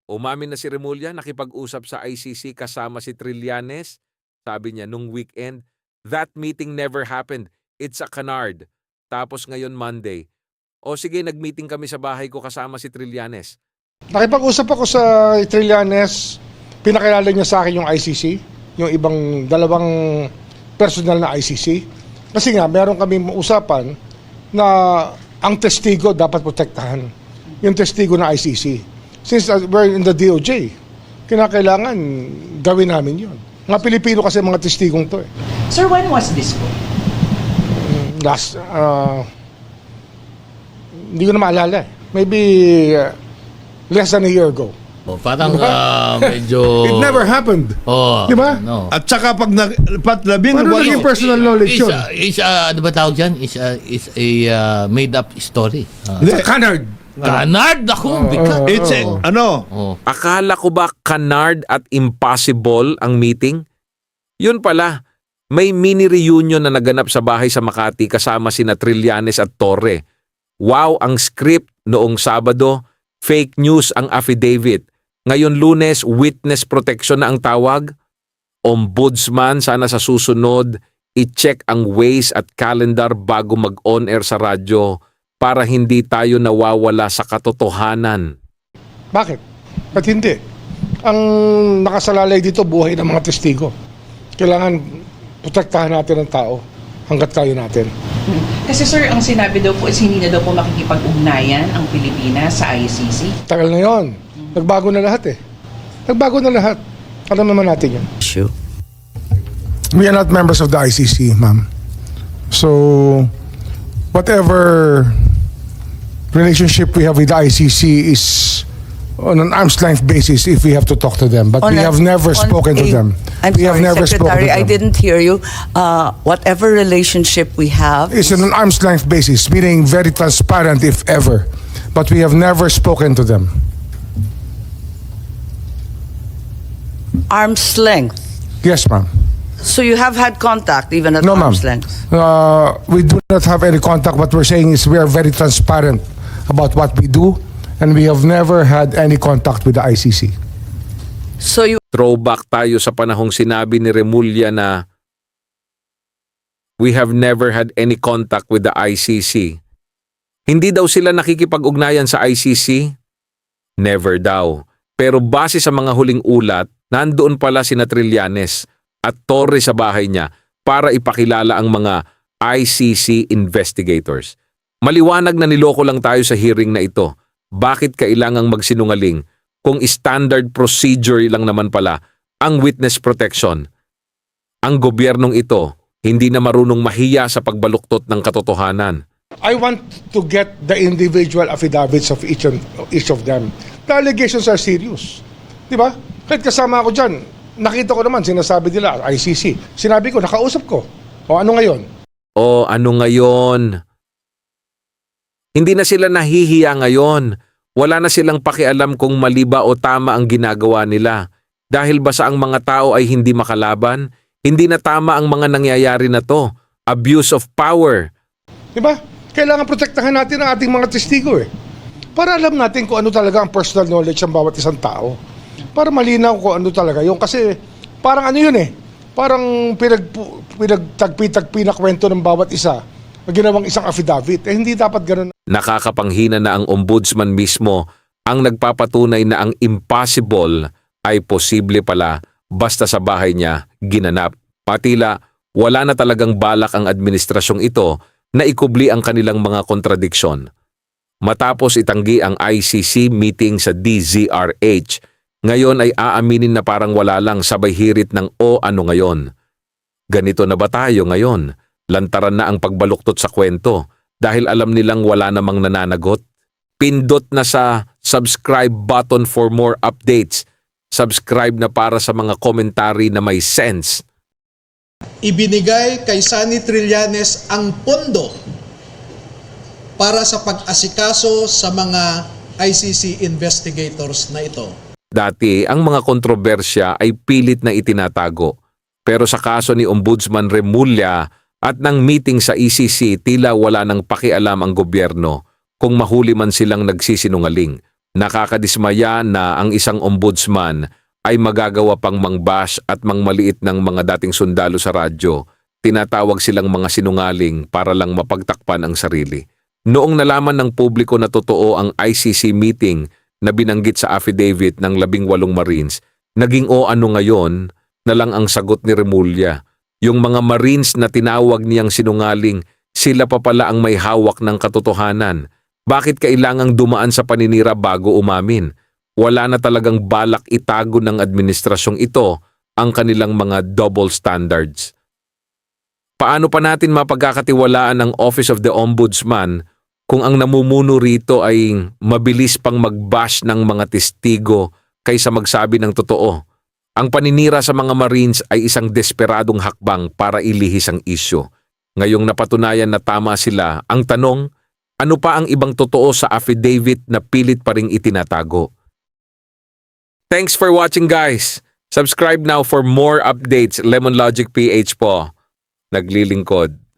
Umamin na si Remulla, nakipag-usap sa ICC kasama si Trillanes. Sabi niya nung weekend, that meeting never happened. It's a canard. Tapos ngayon Monday, o sige, nag-meeting kami sa bahay ko kasama si Trillanes. Nakipag-usap ako sa Trillanes, pinakilala niya sa akin yung ICC, yung ibang dalawang personal na ICC. Kasi nga, meron kami usapan na ang testigo dapat protektahan. Yung testigo na ICC. Since we're in the DOJ, kinakailangan gawin namin yun. Mga Pilipino kasi mga testigong to eh. Sir, when was this po? Hindi ko na maalala eh. Maybe less than a year ago. Parang medyo... It never happened. Di ba? No. At saka pag labing Paano naging personal knowledge yun? Ano ba tawag dyan? Is a made-up story. It's a canard. Canard ako, bigat. It's Akala ko ba canard at impossible ang meeting? Yun pala, may mini reunion na naganap sa bahay sa Makati kasama sina Trillanes at Torre. Wow, ang script noong Sabado, fake news ang affidavit. Ngayon Lunes, witness protection na ang tawag. Ombudsman, sana sa susunod, i-check ang ways at calendar bago mag-on-air sa radyo para hindi tayo nawawala sa katotohanan. Bakit? Ba't hindi? Ang nakasalalay dito, buhay ng mga testigo. Kailangan protektahan natin ang tao hanggat kaya natin. Kasi sir, ang sinabi daw po is hindi na daw po makikipag-ugnayan ang Pilipinas sa ICC. Tagal na yon. Nagbago na lahat eh. Nagbago na lahat. Alam naman natin yan. Sure. We are not members of the ICC, ma'am. So, whatever relationship we have with the ICC is on an arm's length basis if we have to talk to them. But we have never spoken to them. I'm sorry, Secretary, I didn't hear you. Whatever relationship we have It's on an arm's length basis, meaning very transparent if ever. But we have never spoken to them. arm's length. Yes, ma'am. So you have had contact even at No, ma'am. arm's length? We do not have any contact. What we're saying is we are very transparent about what we do, and we have never had any contact with the ICC. So you Throwback tayo sa panahong sinabi ni Remulla na we have never had any contact with the ICC. Hindi daw sila nakikipag-ugnayan sa ICC? Never daw. Pero base sa mga huling ulat, nandoon pala sina Trillanes at Torre sa bahay niya para ipakilala ang mga ICC investigators. Maliwanag na niloko lang tayo sa hearing na ito. Bakit kailangang magsinungaling kung standard procedure lang naman pala ang witness protection? Ang gobyernong ito hindi na marunong mahiya sa pagbaluktot ng katotohanan. I want to get the individual affidavits of each of them. The allegations are serious. Di ba? Kahit kasama ako dyan, nakita ko naman, sinasabi nila, ICC. Sinabi ko, nakausap ko. O ano ngayon? O ano ngayon? Hindi na sila nahihiya ngayon. Wala na silang pakialam kung mali ba o tama ang ginagawa nila. Dahil ba sa ang mga tao ay hindi makalaban? Hindi na tama ang mga nangyayari na to. Abuse of power. Di ba? Kailangan protektahan natin ang ating mga testigo eh. Para alam natin kung ano talaga ang personal knowledge ng bawat isang tao. Para malinaw kung ano talaga yung kasi parang ano yun eh. Parang pinagtagpi-tagpi na kwento ng bawat isa na ginawang isang affidavit. Eh hindi dapat ganun. Nakakapanghina na ang ombudsman mismo ang nagpapatunay na ang impossible ay posible pala basta sa bahay niya ginanap. Patila, wala na talagang balak ang administrasyong ito na ikubli ang kanilang mga kontradiksyon. Matapos itanggi ang ICC meeting sa DZRH, ngayon ay aaminin na parang wala lang sabay hirit ng o ano ngayon. Ganito na ba tayo ngayon? Lantaran na ang pagbaluktot sa kwento dahil alam nilang wala namang nananagot? Pindot na sa subscribe button for more updates. Subscribe na para sa mga komentary na may sense. Ibinigay kay Sunny Trillanes ang pondo para sa pag-asikaso sa mga ICC investigators na ito. Dati, ang mga kontrobersya ay pilit na itinatago. Pero sa kaso ni Ombudsman Remulla at ng meeting sa ICC, tila wala nang pakialam ang gobyerno kung mahuli man silang nagsisinungaling. Nakakadismaya na ang isang ombudsman ay magagawa pang mangbash at mangmaliit ng mga dating sundalo sa radyo. Tinatawag silang mga sinungaling para lang mapagtakpan ang sarili. Noong nalaman ng publiko na totoo ang ICC meeting na binanggit sa affidavit ng 18 Marines, naging ano ngayon na lang ang sagot ni Remulla. Yung mga Marines na tinawag niyang sinungaling, sila pa pala ang may hawak ng katotohanan. Bakit kailangang dumaan sa paninira bago umamin? Wala na talagang balak itago ng administrasyong ito ang kanilang mga double standards. Paano pa natin mapagkakatiwalaan ang Office of the Ombudsman kung ang namumuno rito ay mabilis pang mag-bash ng mga testigo kaysa magsabi ng totoo? Ang paninira sa mga Marines ay isang desperadong hakbang para ilihis ang isyu. Ngayong napatunayan na tama sila, ang tanong, ano pa ang ibang totoo sa affidavit na pilit pa ring itinatago? Thanks for watching, guys! Subscribe now for more updates. Lemon Logic PH po. Naglilingkod.